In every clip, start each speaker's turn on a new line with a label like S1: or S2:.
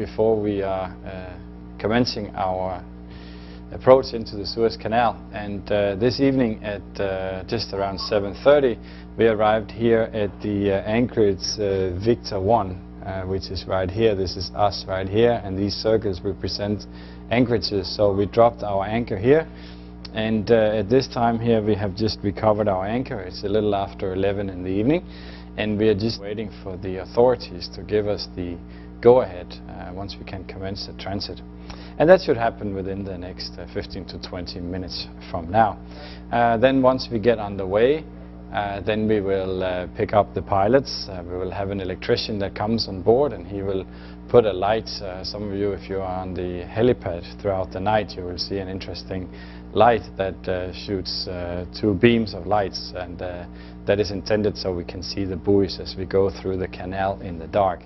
S1: before we are commencing our approach into the Suez Canal. And this evening at just around 7:30 we arrived here at the anchorage Victor 1, which is right here. This is us right here, and these circles represent anchorages. So we dropped our anchor here, and at this time here we have just recovered our anchor. It's a little after 11 in the evening, and we are just waiting for the authorities to give us the go-ahead once we can commence the transit. And that should happen within the next 15 to 20 minutes from now. Then once we get underway, then we will pick up the pilots. We will have an electrician that comes on board, and he will put a light. Some of you, if you are on the helipad throughout the night, you will see an interesting light that shoots two beams of lights, and that is intended so we can see the buoys as we go through the canal in the dark.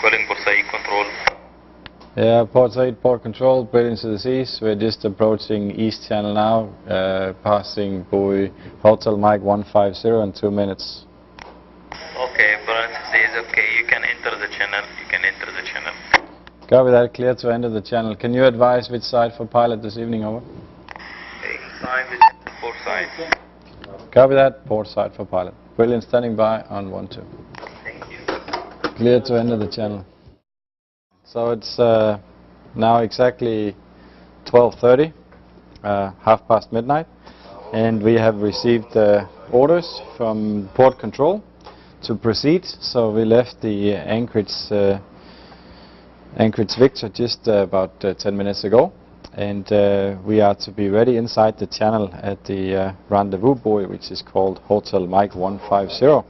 S2: Calling Port Said control.
S1: Yeah, Port Said, port control, Brilliance to the Seas. We're just approaching East Channel now, passing buoy Hotel Mike 150 in 2 minutes.
S2: Okay, Brilliance to the Seas, okay, you can enter the channel,
S1: Copy that, clear to enter the channel. Can you advise which side for pilot this evening, over?
S2: Inside the Port Said.
S1: Copy that, port side for pilot. Brilliant, standing by on 1-2.
S2: Thank you.
S1: Clear to enter the channel. So it's now exactly 12:30, half past midnight, and we have received orders from port control to proceed. So we left the anchorage Victor just about 10 minutes ago, and we are to be ready inside the channel at the rendezvous buoy, which is called Hotel Mike 150.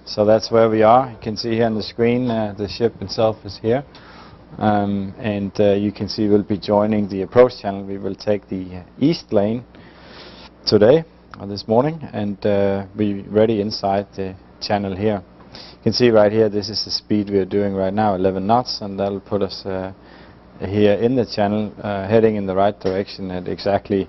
S1: So that's where we are. You can see here on the screen the ship itself is here, and you can see we'll be joining the approach channel. We will take the east lane today or this morning, and be ready inside the channel here. You can see right here, this is the speed we are doing right now, 11 knots, and that'll put us here in the channel, heading in the right direction at exactly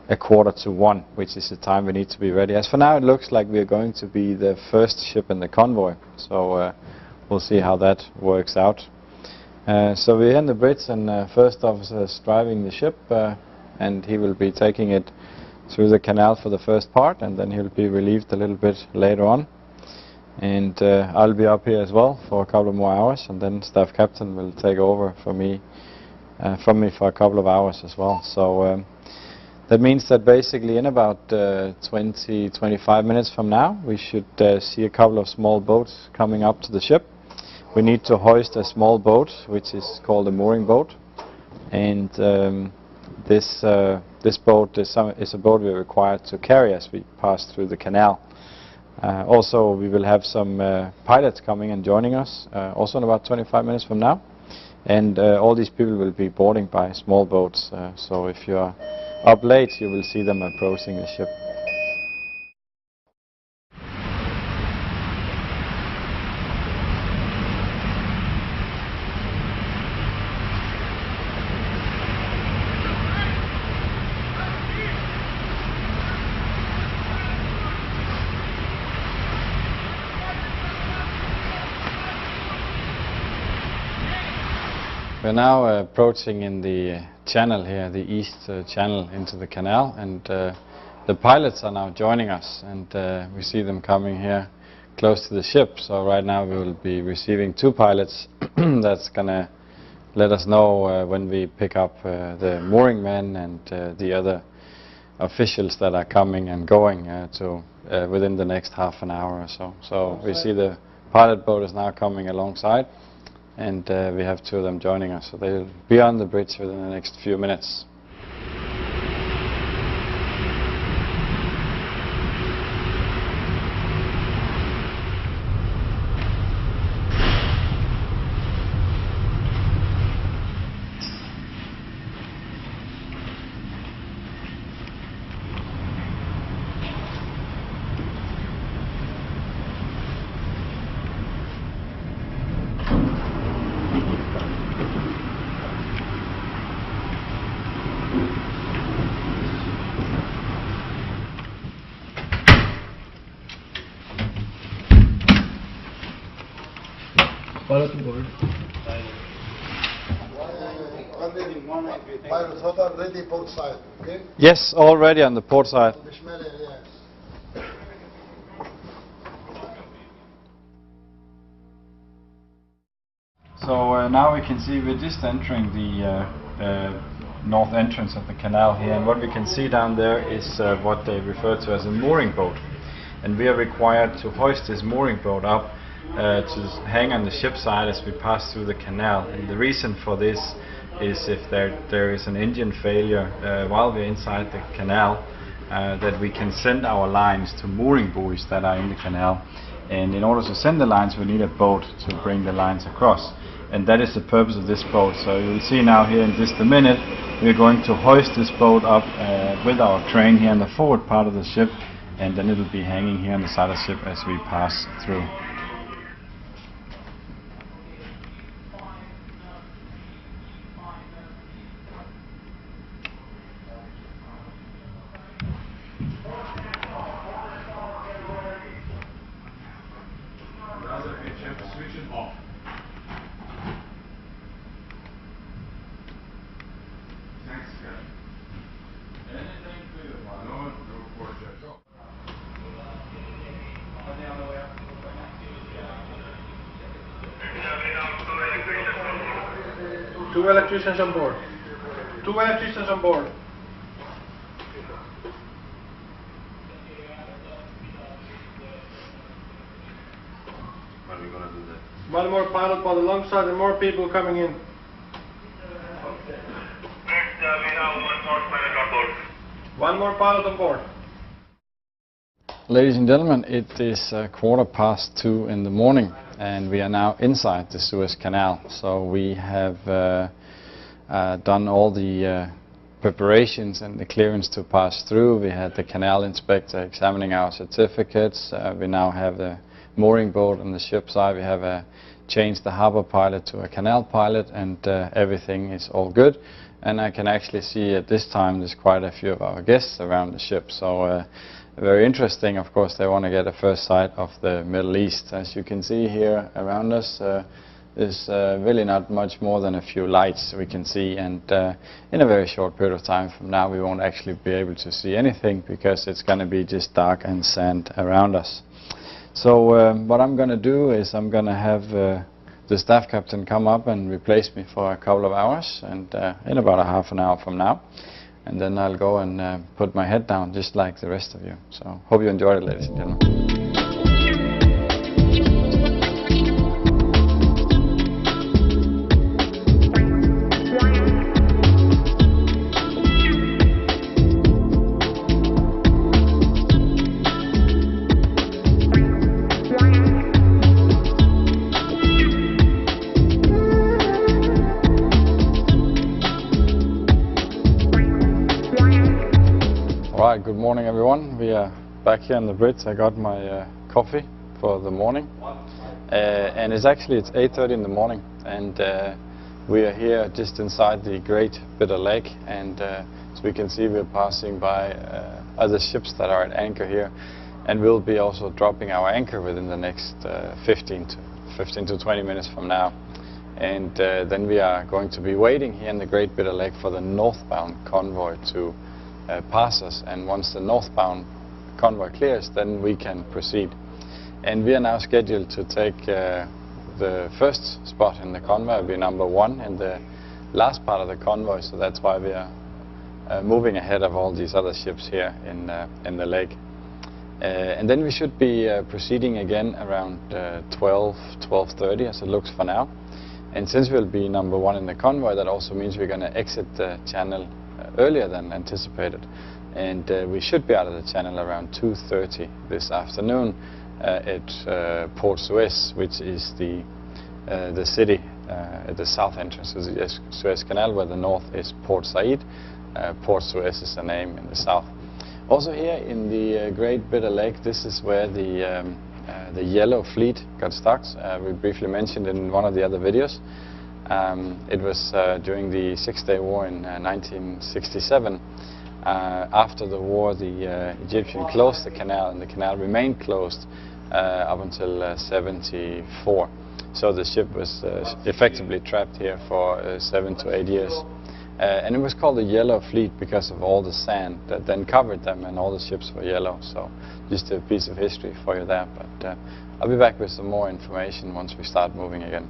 S1: 1:45, which is the time we need to be ready. As for now, it looks like we are going to be the first ship in the convoy, so we'll see how that works out. So we're in the bridge, and first officer is driving the ship, and he will be taking it through the canal for the first part, and then he'll be relieved a little bit later on. And I'll be up here as well for a couple of more hours, and then staff captain will take over from me for a couple of hours as well. So that means that basically in about 20-25 minutes from now we should see a couple of small boats coming up to the ship. We need to hoist a small boat, which is called a mooring boat, and this boat is a boat we're required to carry as we pass through the canal. Also, we will have some pilots coming and joining us also in about 25 minutes from now, and all these people will be boarding by small boats, so if you are up late you will see them approaching the ship. We're now approaching in the channel here, the east channel into the canal, and the pilots are now joining us, and we see them coming here close to the ship. So right now we will be receiving 2 pilots that's gonna let us know when we pick up the mooring men and the other officials that are coming and going to within the next half an hour or so. So we see the pilot boat is now coming alongside, and we have 2 of them joining us, so they'll be on the bridge within the next few minutes.
S3: Pilot on board.
S4: Pilots, what are ready port side, okay?
S1: Yes, already on the port side. So now we can see we're just entering the north entrance of the canal here, and what we can see down there is what they refer to as a mooring boat. And we are required to hoist this mooring boat up to hang on the ship side as we pass through the canal. And the reason for this is if there is an engine failure while we're inside the canal, that we can send our lines to mooring buoys that are in the canal. And in order to send the lines, we need a boat to bring the lines across. And that is the purpose of this boat. So you'll see now here in just a minute, we're going to hoist this boat up with our crane here in the forward part of the ship, and then it'll be hanging here on the side of the ship as we pass through.
S3: Two electricians on board. Two electricians on board.
S4: When are we gonna do that?
S3: One more pilot by the long side and more people coming in.
S2: We have one more pilot on board.
S3: One more pilot on board.
S1: Ladies and gentlemen, it is 2:15 in the morning, and we are now inside the Suez Canal. So we have done all the preparations and the clearance to pass through. We had the canal inspector examining our certificates. We now have the mooring boat on the ship side. We have changed the harbor pilot to a canal pilot, and everything is all good. And I can actually see at this time there's quite a few of our guests around the ship. So very interesting. Of course, they want to get a first sight of the Middle East. As you can see here around us, there's really not much more than a few lights we can see, and in a very short period of time from now we won't actually be able to see anything because it's going to be just dark and sand around us. So what I'm going to do is I'm going to have the staff captain come up and replace me for a couple of hours, and in about a half an hour from now. And then I'll go and put my head down just like the rest of you. So hope you enjoyed it, ladies and gentlemen. Alright, good morning everyone. We are back here on the bridge. I got my coffee for the morning. And it's 8:30 in the morning, and we are here just inside the Great Bitter Lake, and as we can see we're passing by other ships that are at anchor here, and we'll be also dropping our anchor within the next 15 to 20 minutes from now. And then we are going to be waiting here in the Great Bitter Lake for the northbound convoy to pass us, and once the northbound convoy clears, then we can proceed. And we are now scheduled to take the first spot in the convoy. We'll be number 1 in the last part of the convoy, so that's why we are moving ahead of all these other ships here in the lake. And then we should be proceeding again around 12:30 as it looks for now. And since we'll be number 1 in the convoy, that also means we're going to exit the channel earlier than anticipated, and we should be out of the channel around 2:30 this afternoon at Port Suez, which is the city at the south entrance of the Suez Canal, where the north is Port Said. Port Suez is the name in the south. Also here in the Great Bitter Lake, this is where the yellow fleet got stuck. We briefly mentioned in one of the other videos. It was during the Six-Day War in 1967. After the war, the Egyptians closed the canal, and the canal remained closed up until 74. So the ship was effectively trapped here for 7 to 8 years. And it was called the Yellow Fleet because of all the sand that then covered them, and all the ships were yellow. So just a piece of history for you there. But I'll be back with some more information once we start moving again.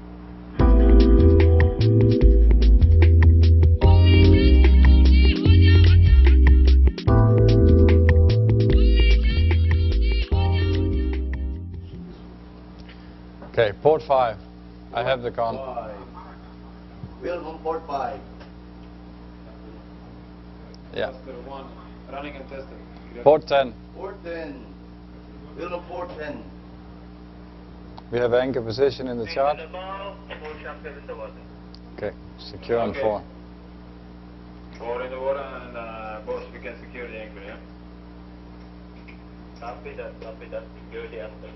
S1: Okay, port 5. I have the con.
S5: Wheel on port 5.
S1: Yeah.
S3: One, running and testing.
S1: Port 10.
S5: Port 10. Wheel on port 10.
S1: We have anchor position in the chart. Okay, secure on 4.
S3: 4 in the water, and boss, we can secure the anchor, yeah?
S2: Copy that, secure the anchor.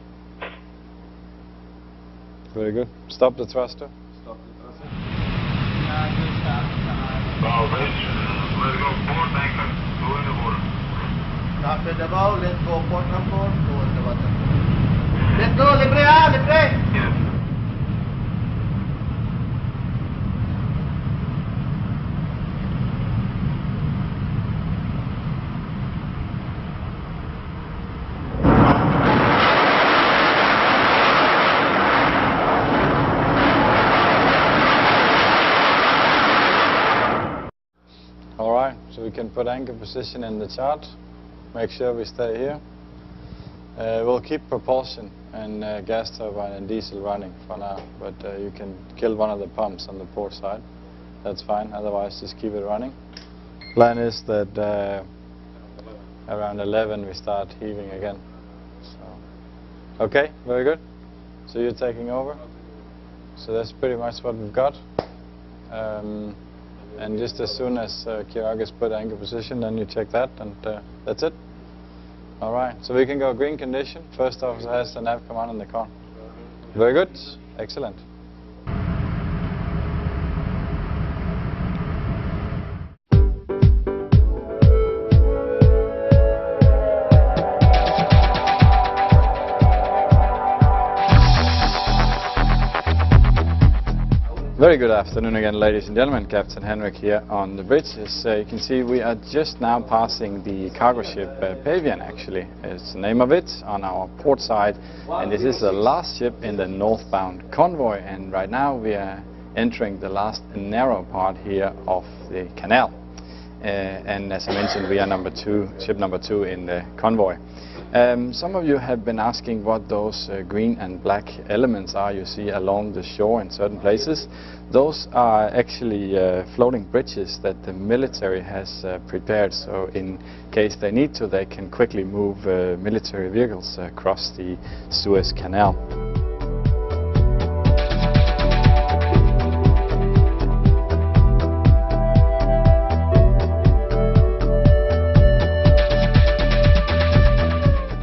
S1: Very good. Stop the thruster.
S3: Stop the thruster.
S4: Bow, bridge. Let's go port anchor. Go in the water.
S5: After the bow, let's go port number 4. Go in the water. Let's go, libre libre!
S4: Yes.
S1: Alright, so we can put anchor position in the chart. Make sure we stay here. We'll keep propulsion and gas turbine and diesel running for now, but you can kill one of the pumps on the port side. That's fine, otherwise just keep it running. Plan is that around 11 we start heaving again. So, okay, very good. So you're taking over. So that's pretty much what we've got. And just as soon as Kirag is put anchor position, then you check that, and that's it. All right, so we can go green condition. First officer has the nav command in the con. Very good, excellent. Very good afternoon again, ladies and gentlemen. Captain Henrik here on the bridge. As you can see, we are just now passing the cargo ship Pavian, actually. It's the name of it, on our port side. And this is the last ship in the northbound convoy. And right now we are entering the last narrow part here of the canal. And as I mentioned, we are ship number 2 in the convoy. Some of you have been asking what those green and black elements are you see along the shore in certain places. Those are actually floating bridges that the military has prepared, so in case they need to, they can quickly move military vehicles across the Suez Canal.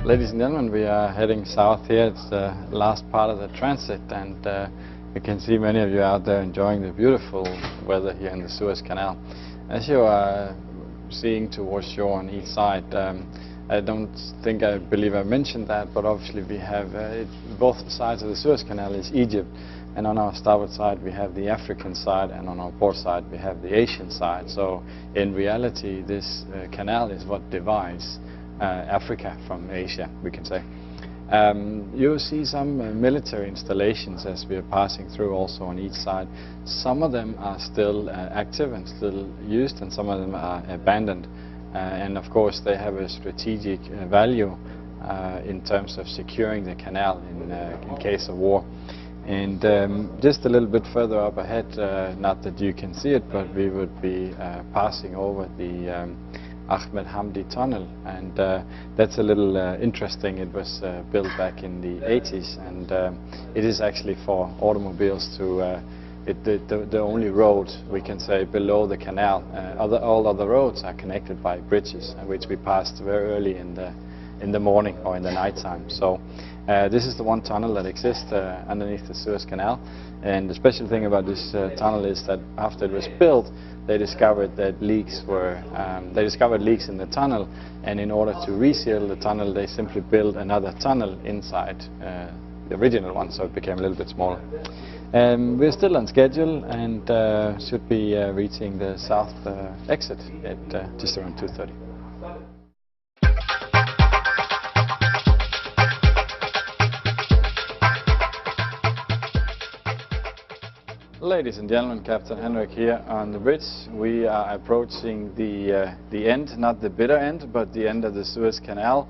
S1: Ladies and gentlemen, we are heading south here. It's the last part of the transit, and you can see many of you out there enjoying the beautiful weather here in the Suez Canal. As you are seeing towards shore on each side, I believe I mentioned that, but obviously we have both sides of the Suez Canal is Egypt, and on our starboard side we have the African side, and on our port side we have the Asian side. So in reality, this canal is what divides Africa from Asia, we can say. You'll see some military installations as we are passing through also on each side. Some of them are still active and still used, and some of them are abandoned. And of course they have a strategic value in terms of securing the canal in case of war. And just a little bit further up ahead, not that you can see it, but we would be passing over the Ahmed Hamdi tunnel, and that's a little interesting. It was built back in the 80s, and it is actually for automobiles to the only road, we can say, below the canal. All other roads are connected by bridges, which we passed very early in the morning or in the night time. So this is the one tunnel that exists underneath the Suez Canal, and the special thing about this tunnel is that after it was built, they discovered that leaks in the tunnel, and in order to reseal the tunnel, they simply built another tunnel inside the original one, so it became a little bit smaller. We're still on schedule and should be reaching the south exit at just around 2:30. Ladies and gentlemen, Captain Henrik here on the bridge. We are approaching the end, not the bitter end, but the end of the Suez Canal.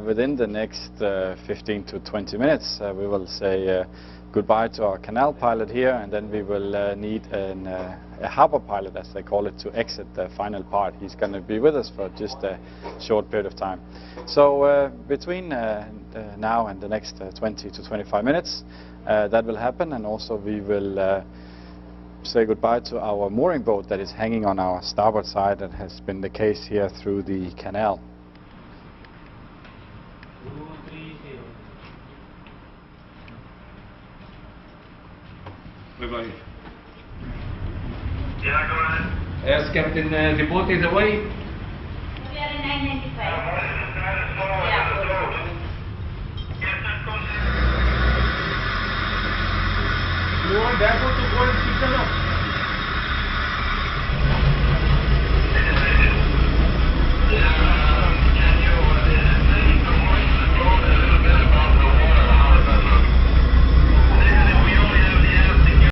S1: Within the next 15 to 20 minutes, we will say goodbye to our canal pilot here, and then we will need a harbor pilot, as they call it, to exit the final part. He's going to be with us for just a short period of time. So between now and the next 20 to 25 minutes, that will happen, and also we will say goodbye to our mooring boat that is hanging on our starboard side. That has been the case here through the canal.
S3: Bye-bye.
S4: Yeah, go ahead.
S3: Yes, Captain, the boat is away.
S6: We are in 995.
S3: You want that boat to go and pick them up?